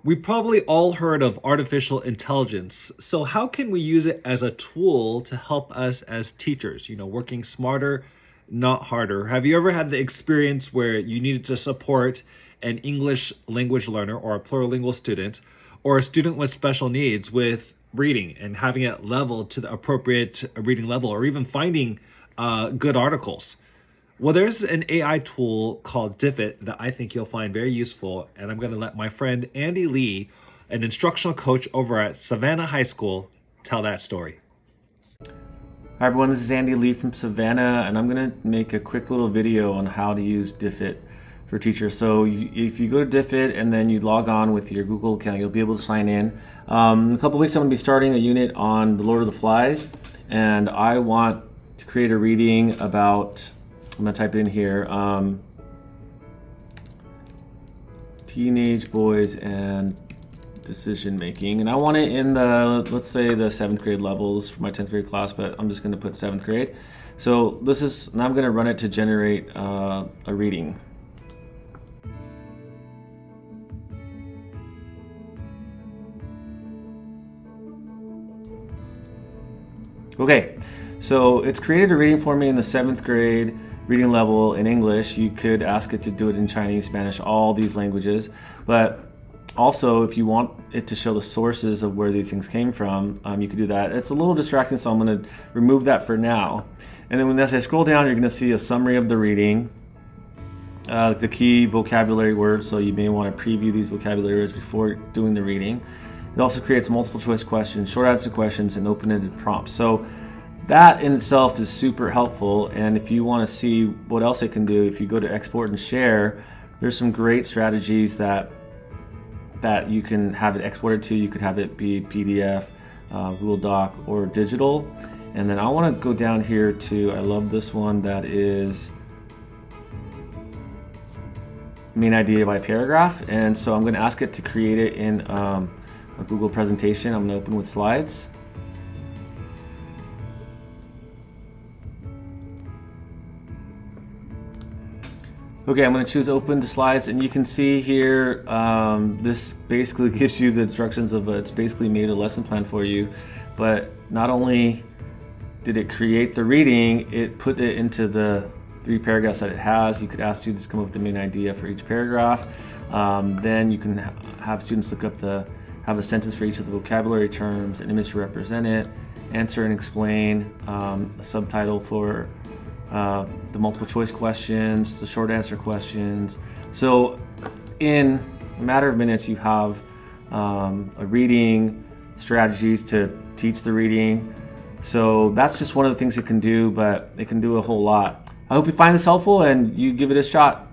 We probably all heard of artificial intelligence. So how can we use it as a tool to help us as teachers, working smarter, not harder? Have you ever had the experience where you needed to support an English language learner or a plurilingual student or a student with special needs with reading and having it leveled to the appropriate reading level or even finding good articles? Well, there's an AI tool called Diffit that I think you'll find very useful, and I'm going to let my friend Andy Lee, an instructional coach over at Savannah High School, tell that story. Hi everyone, this is Andy Lee from Savannah, and I'm going to make a quick little video on how to use Diffit for teachers. So if you go to Diffit and then you log on with your Google account, you'll be able to sign in. In a couple of weeks I'm going to be starting a unit on The Lord of the Flies, and I want to create a reading about, I'm going to type it in here, teenage boys and decision making, and I want it in the, let's say, the 7th grade levels for my 10th grade class, but I'm just going to put 7th grade. So this is, now I'm going to run it to generate a reading. Okay, so it's created a reading for me in the 7th grade reading level in English. You could ask it to do it in Chinese, Spanish, all these languages, but also, if you want it to show the sources of where these things came from, you could do that. It's a little distracting, so I'm going to remove that for now. And then as I scroll down, you're going to see a summary of the reading, the key vocabulary words, so you may want to preview these vocabulary words before doing the reading. It also creates multiple choice questions, short answer questions, and open-ended prompts. So that in itself is super helpful, and if you want to see what else it can do, if you go to export and share, there's some great strategies that you can have it exported to. You could have it be PDF, Google Doc, or digital. And then I want to go down here to, I love this one, that is main idea by paragraph. And so I'm going to ask it to create it in a Google presentation. I'm going to open with slides. Okay, I'm going to choose open to slides, and you can see here, this basically gives you the instructions of it's basically made a lesson plan for you. But not only did it create the reading, it put it into the 3 paragraphs that it has. You could ask students to come up with the main idea for each paragraph. Then you can have students look up have a sentence for each of the vocabulary terms, an image to represent it, answer and explain, a subtitle for the multiple choice questions, the short answer questions. So in a matter of minutes, you have a reading, strategies to teach the reading. So that's just one of the things it can do, but it can do a whole lot. I hope you find this helpful and you give it a shot.